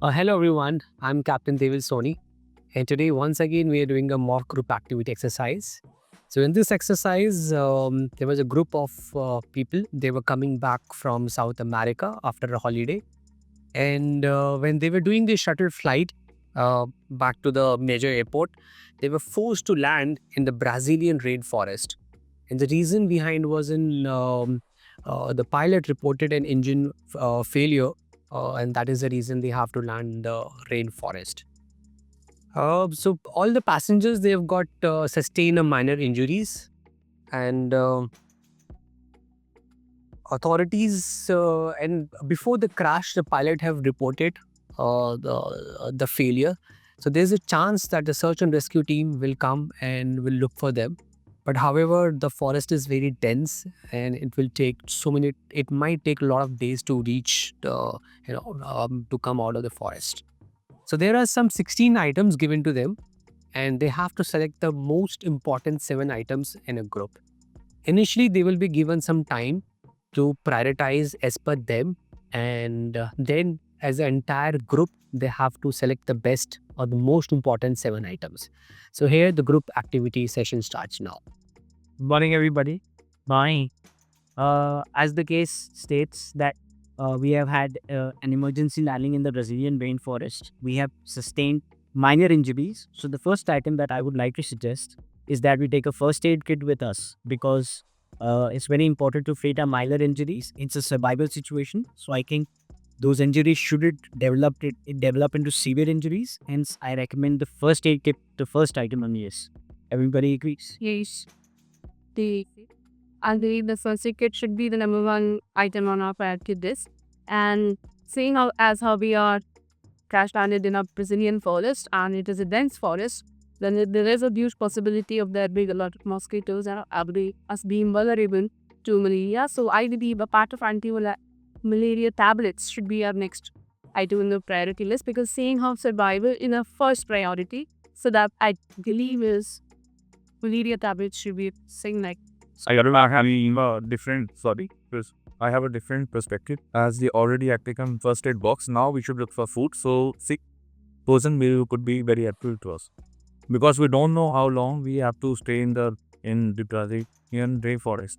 Hello everyone, I'm Captain Deval Soni, and today once again we are doing a mock group activity exercise. So in this exercise, there was a group of people. They were coming back from South America after a holiday, and when they were doing the shuttle flight back to the major airport, they were forced to land in the Brazilian rainforest. And the reason behind was the pilot reported an engine failure, and that is the reason they have to land in the rainforest. So all the passengers they have got sustained a minor injuries, and authorities and before the crash, the pilot have reported the failure. So there's a chance that the search and rescue team will come and will look for them. But however, the forest is very dense, and it will take so many. It might take a lot of days to reach to come out of the forest. So there are some 16 items given to them, and they have to select the most important 7 items in a group. Initially, they will be given some time to prioritize as per them, and then as an entire group they have to select the best or the most important 7 items. So here the group activity session starts now. Morning, everybody. Morning. As the case states that we have had an emergency landing in the Brazilian rainforest. We have sustained minor injuries. So the first item that I would like to suggest is that we take a first aid kit with us because it's very important to treat our minor injuries. It's a survival situation. So I think those injuries shouldn't develop into severe injuries. Hence, I recommend the first aid kit, the first item on yes. Everybody agrees? Yes, the I believe the first aid kit should be the number one item on our priority list. And seeing how we are crash landed in a Brazilian forest and it is a dense forest, then there is a huge possibility of there being a lot of mosquitoes and us being vulnerable to malaria. So I believe a part of malaria tablets should be our next item in the priority list because seeing how survival in a first priority. So that I believe is malaria tablets should be saying like. I don't have having a different, sorry, because I have a different perspective. As they already have taken first aid box, now we should look for food. So sick person meal could be very helpful to us because we don't know how long we have to stay in the Brazilian rainforest.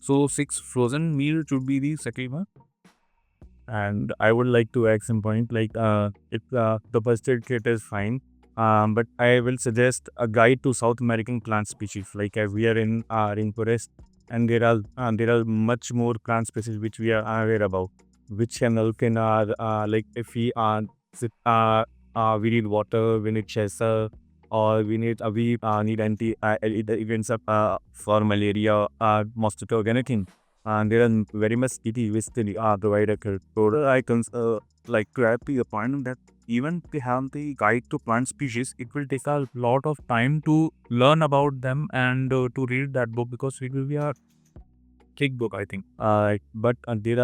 So 6 frozen meal should be the second one. And I would like to add some point like if the first aid kit is fine. But I will suggest a guide to South American plant species. Like we are in rainforest, and there are much more plant species which we are aware about, which can help in our like if we need water, we need shelter, or we need anti events for malaria, mosquito, anything. And there are very much easy ways to provide a care. So I can like to add to the point that even to have the guide to plant species, it will take a lot of time to learn about them and to read that book because it will be a thick book, I think. But there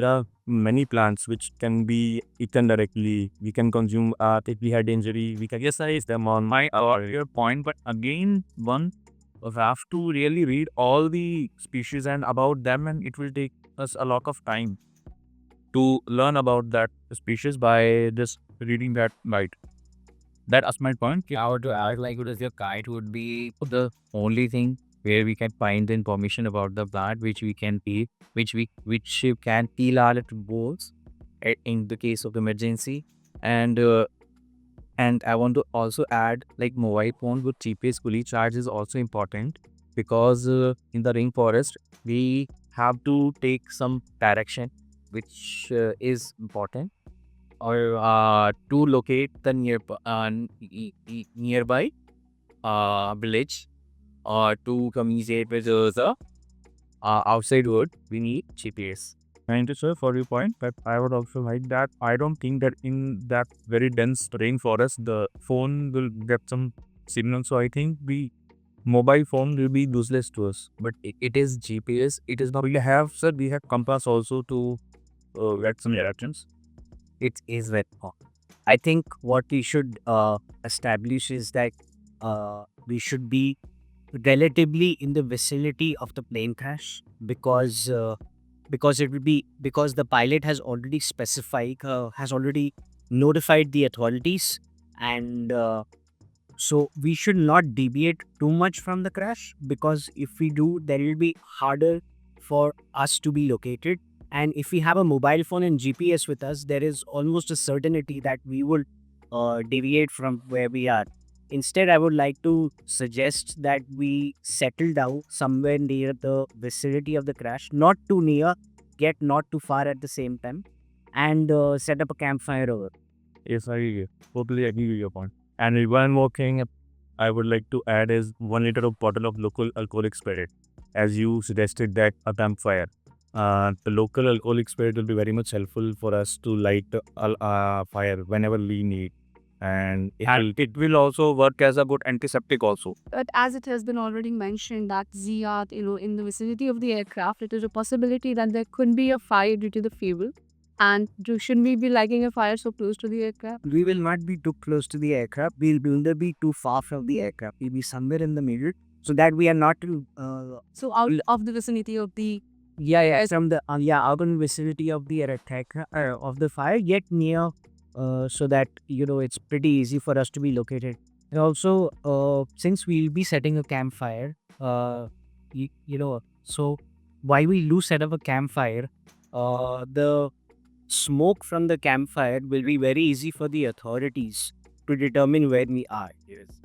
are many plants which can be eaten directly. We can consume if we had injury, we can exercise them on my earlier point. But again, one have to really read all the species and about them, and it will take us a lot of time to learn about that species by just reading that guide. That is my point. I would to add like your kite would be the only thing where we can find the information about the plant which we can peel, which you can peel our little balls in the case of emergency. And I want to also add like mobile phone with GPS fully charge is also important because in the rainforest we have to take some direction which is important or to locate the nearby village or to communicate with the outside world, we need GPS. Thank you, sir, for your point. But I would also like that I don't think that in that very dense rainforest, the phone will get some signal. So I think the mobile phone will be useless to us. But it is GPS. It is not. We have compass also to get some directions. It is very important. I think what we should establish is that we should be relatively in the vicinity of the plane crash because it will be because the pilot has already specified has already notified the authorities, and so we should not deviate too much from the crash, because if we do, then it will be harder for us to be located. And if we have a mobile phone and GPS with us, there is almost a certainty that we will deviate from where we are. Instead, I would like to suggest that we settle down somewhere near the vicinity of the crash, not too near, yet not too far at the same time, and set up a campfire over. Yes, I totally agree with your point. And one more thing I would like to add is 1 liter of bottle of local alcoholic spirit, as you suggested that a campfire. The local alcoholic spirit will be very much helpful for us to light a fire whenever we need, and it will also work as a good antiseptic also. But as it has been already mentioned that ZR, in the vicinity of the aircraft, it is a possibility that there could be a fire due to the fuel. And shouldn't we be lighting a fire so close to the aircraft? We will not be too close to the aircraft. We'll neither be too far from the aircraft. We'll be somewhere in the middle, so that we are not So out of the vicinity of the from the out in vicinity of the attack of the fire, yet near, so that it's pretty easy for us to be located. And also, since we'll be setting a campfire, so why we do set up a campfire, the smoke from the campfire will be very easy for the authorities to determine where we are.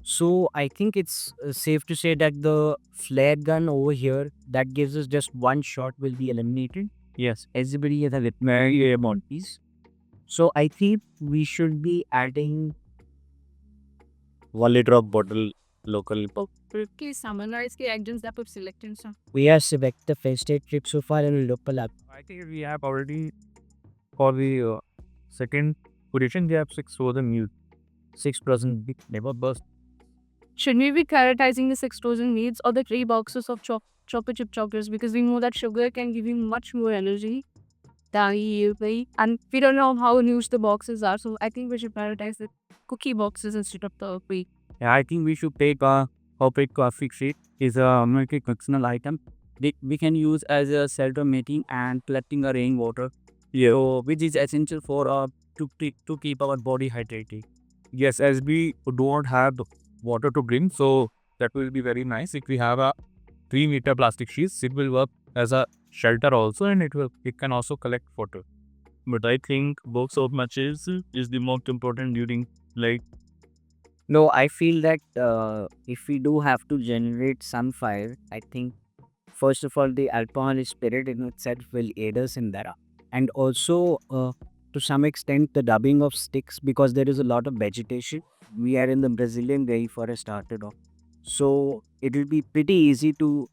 So I think it's safe to say that the flare gun over here that gives us just one shot will be eliminated. Yes. Everybody has a very amount piece. So I think we should be adding 1 liter of bottle local. Okay, summarize the agents that we've selected, sir. we have selected the first aid trip so far and local app. I think we have already, for the second position, we have 6,000 meals. 6% never burst. Should we be prioritizing the 6,000 meals or the 3 boxes of chocolate chip chocolates? Because we know that sugar can give you much more energy than EPA. And we don't know how huge the boxes are. So I think we should prioritize the cookie boxes instead of the wheat. Yeah, I think we should take a corporate coffee sheet is a multi-functional item. We can use as a shelter mating and collecting a rainwater. Yeah. So, which is essential for to keep our body hydrated. Yes, as we don't have the water to drink, so that will be very nice. If we have a 3-meter plastic sheets, it will work as a shelter also, and it can also collect water. But I think box of matches is the most important during No, I feel that if we do have to generate some fire, I think first of all the alcohol spirit in itself will aid us in that, and also to some extent the dubbing of sticks, because there is a lot of vegetation. We are in the Brazilian rainforest started off, so it will be pretty easy to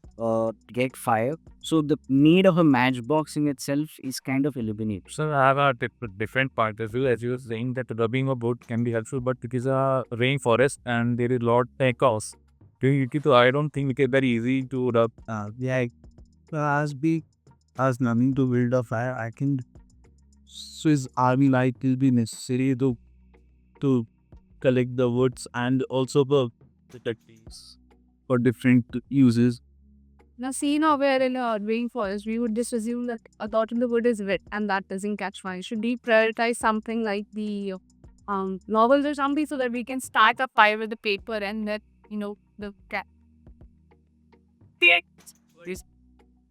get fire. So the need of a matchbox in itself is kind of eliminated. So I have a different point as well, as you were saying that rubbing a boat can be helpful, but it is a rainforest and there is a lot of chaos. So I don't think it is very easy to rub. Yeah, as nothing to build a fire, I think Swiss Army light will be necessary to collect the woods and also the trees for different uses. Now, see, now we're in a rainforest, we would just assume that a lot of the wood is wet and that doesn't catch fire. Should we prioritize something like the novels or something so that we can start a fire with the paper and that, the cat.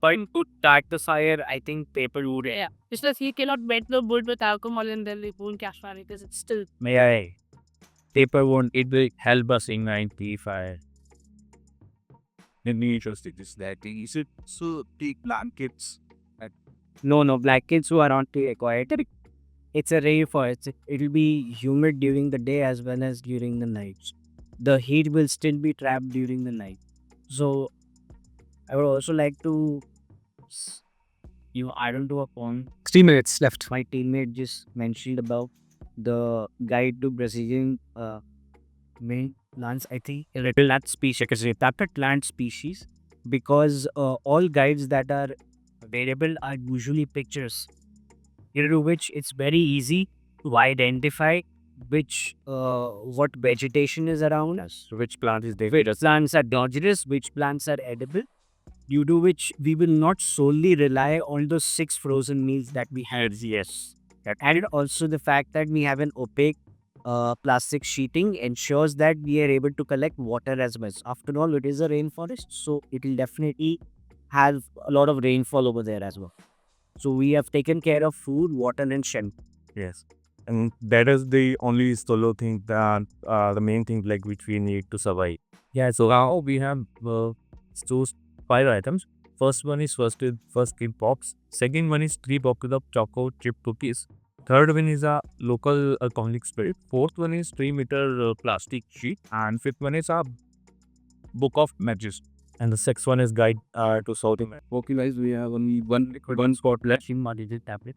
But to start the fire, I think paper would. Yeah. Just as he cannot wet the wood with alcohol and then it won't catch fire because it's still. Paper won't, it will help us in 95. The interesting is that is it so take blankets. No, blankets who are not required. It's a rainforest. It will be humid during the day as well as during the night. The heat will still be trapped during the night. So, I would also like to, add on to a point 3 minutes left. my teammate just mentioned about the guide to Brazilian main plants. I think plant species, adapted plant species, because all guides that are available are usually pictures, through which it's very easy to identify what vegetation is around us, Which plant is there? which plants are dangerous, which plants are edible, due to which we will not solely rely on the 6 frozen meals that we had. Yes. And also the fact that we have an opaque plastic sheeting ensures that we are able to collect water as well. After all, it is a rainforest, so it will definitely have a lot of rainfall over there as well. So we have taken care of food, water, and shelter. Yes. And that is the only solo thing that the main thing like which we need to survive. Yeah. So now we have those 5 items. First one is first kid pops. Second one is 3 boxes of choco chip cookies. Third one is a local alcoholic spirit. Fourth one is 3 meter plastic sheet. And fifth one is a book of matches. And the sixth one is guide to sorting. Okay, guys, we have only one spot left. Malaria tablet.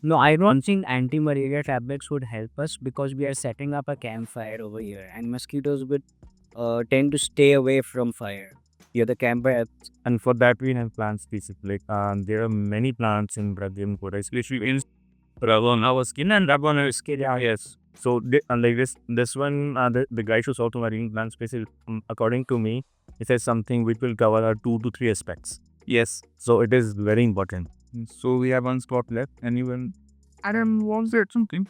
No, I don't think anti-malaria tablets would help us because we are setting up a campfire over here, and mosquitoes would tend to stay away from fire. Yeah, the campfire. And for that, we have plant species. Like, there are many plants in Brazil, especially in on our skin and rub on our skin. Yeah, yes. So, like this one, the guy shows out to marine plant species. According to me, it says something which will cover 2 to 3 aspects. Yes. So, it is very important. So we have one spot left. Anyone? Adam wants to add something.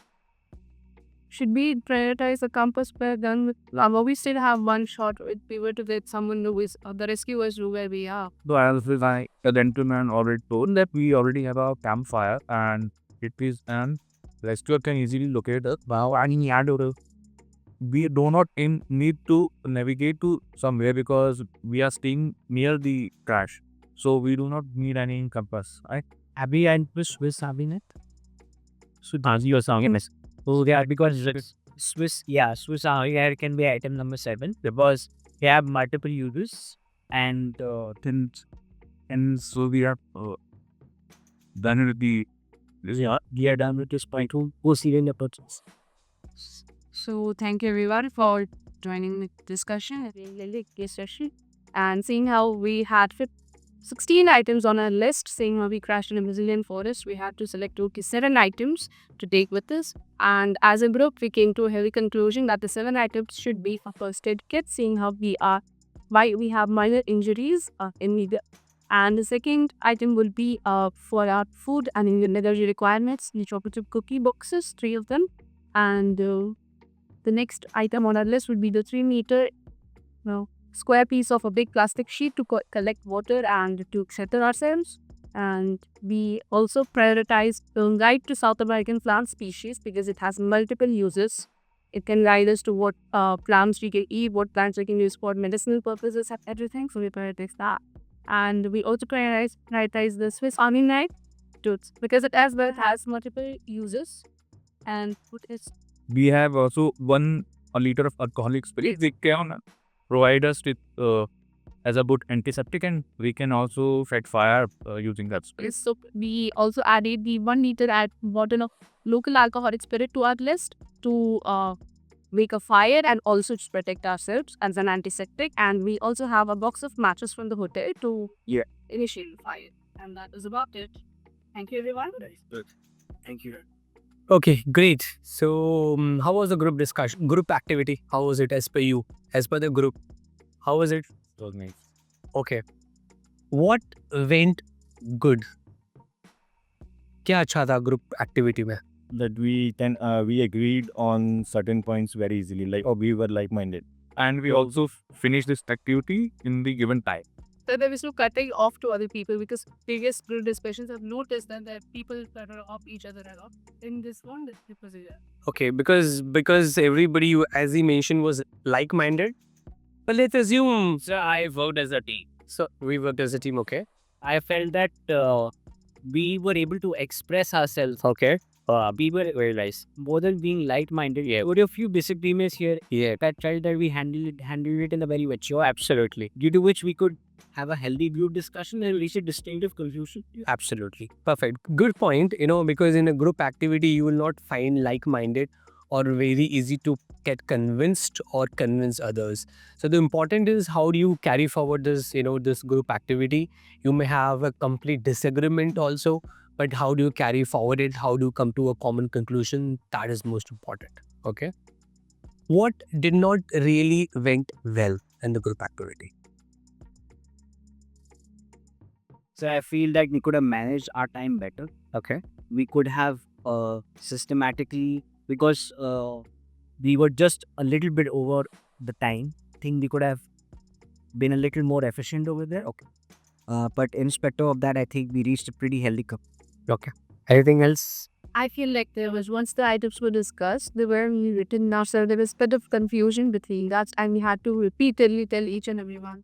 Should we prioritize the compass pair done with lava? We still have one shot if we were to get someone who is the rescuers know where we are. So as the gentleman already told that we already have a campfire and it is an rescuer can easily locate us. Now we do not need to navigate to somewhere because we are staying near the crash. So we do not need any compass. Right? Abby and Swiss having it. So that's your song. Oh yeah, because Swiss here can be item number 7 because we have multiple uses and And so we are done with the we are done with this point. We'll see you in the process. So thank you everyone for joining the discussion, and seeing how we had 16 items on our list, seeing how we crashed in a Brazilian forest. We had to select 7 items to take with us. And as a group, we came to a heavy conclusion that the 7 items should be for first aid kit, seeing how why we have minor injuries in media. And the second item will be for our food and energy requirements, the chocolate chip cookie boxes, 3 of them. And the next item on our list would be the 3-meter square piece of a big plastic sheet to collect water and to shelter ourselves. And we also prioritize the guide to South American plant species because it has multiple uses. It can guide us to what plants we can eat, what plants we can use for medicinal purposes and everything. So we prioritize that. And we also prioritize the Swiss Army knife because it as well has multiple uses. And we have also a liter of alcoholic spirit. We can provide us with as a good antiseptic, and we can also fight fire using that spirit. So we also added the 1 liter bottle of local alcoholic spirit to our list to make a fire and also to protect ourselves as an antiseptic. And we also have a box of matches from the hotel to initiate the fire. And that is about it. Thank you everyone. Thank you. Okay, great. So, how was the group discussion, group activity? How was it as per you, as per the group? How was it? It was nice. Okay. What went good? क्या अच्छा था group activity में? That we agreed on certain points very easily. Like, we were like-minded. And we also finished this activity in the given time. So there was no cutting off to other people because previous group discussions have noticed that people cut off each other a lot. In this one, it was Okay, because everybody, as he mentioned, was like-minded. But let's assume I worked as a team. so we worked as a team. Okay. I felt that we were able to express ourselves. Okay. We were very nice. More than being light-minded, there were a few basic demons here Yeah. that felt that we handled it in a very mature, absolutely. Due to which we could have a healthy group discussion and reach a distinctive conclusion. Absolutely. Perfect. Good point. Because in a group activity, you will not find like-minded or very easy to get convinced or convince others. So the important is how do you carry forward this, this group activity. You may have a complete disagreement also, but how do you carry forward it? How do you come to a common conclusion? That is most important. Okay. What did not really went well in the group activity? So I feel that we could have managed our time better. Okay. We could have systematically, because we were just a little bit over the time. I think we could have been a little more efficient over there. Okay. But in respect of that, I think we reached a pretty healthy Okay. Anything else? I feel like there was, once the items were discussed, they were written now, so there was a bit of confusion between that, and we had to repeatedly tell each and everyone.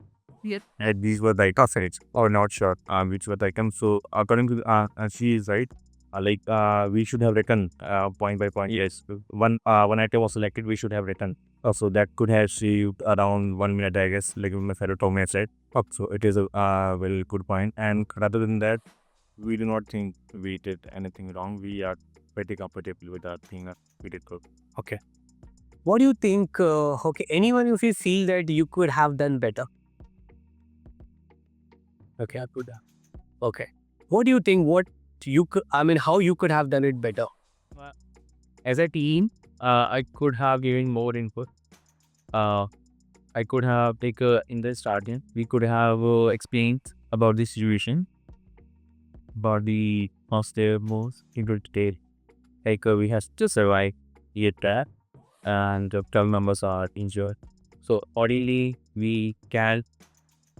And these were the items, or not sure, which were the items. So according to she is right. We should have written point by point. Yes, one item was selected. We should have written. So that could have saved around 1 minute, I guess. Like my fellow Tommy had said. So it is a very good point. And rather than that, we do not think we did anything wrong. We are pretty comfortable with that thing. We did good. What do you think? Okay, anyone if you feel that you could have done better? Okay, I could have. Okay. What do you think? What you could? I mean, how you could have done it better? As a team, I could have given more input. I could have in the starting, we could have explained about the situation, about the positive moves into detail. We have to survive the attack, and 12 members are injured. So accordingly, we can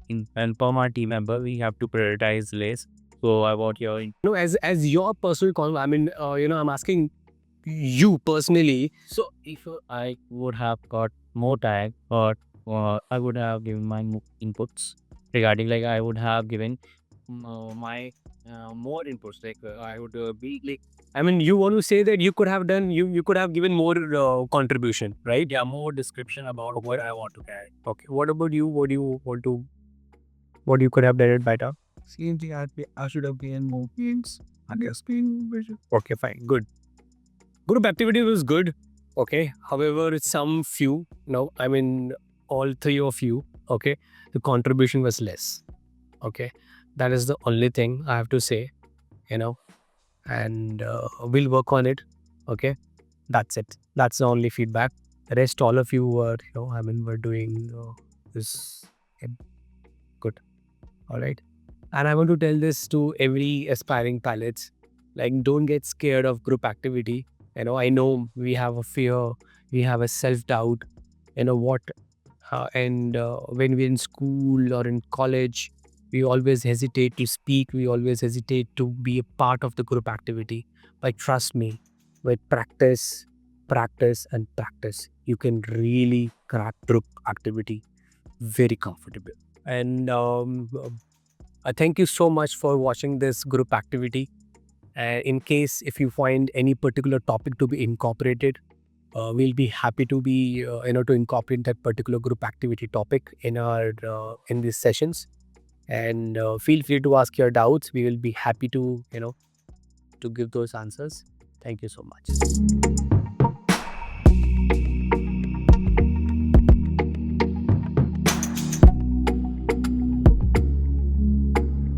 inform our team member. We have to prioritize less. So I want your No, as your personal I mean, I'm asking you personally. So if I would have got more time, or I would have given my inputs regarding, like, I would have given my more inputs. I would be like, I mean, you want to say that you could have done. You could have given more contribution, right? yeah, more description about what I want to carry. Okay. What about you? What do you want to? What you could have done it better? Same thing. I should have gained more points. I guess being vision. Okay, fine, good. Group activity was good. Okay. However, some few. No, I mean all three of you. Okay, the contribution was less. Okay, that is the only thing I have to say. And we'll work on it. Okay, that's it. That's the only feedback. The rest, all of you were, we're doing this good. All right. And I want to tell this to every aspiring pilots, like, don't get scared of group activity. I know we have a fear, we have a self-doubt, what, and when we're in school or in college, we always hesitate to speak, we always hesitate to be a part of the group activity. But trust me, with practice, and practice, you can really crack group activity very comfortable. And thank you so much for watching this group activity. In case if you find any particular topic to be incorporated, we'll be happy to be to incorporate that particular group activity topic in our in these sessions. And feel free to ask your doubts. We will be happy to to give those answers. Thank you so much.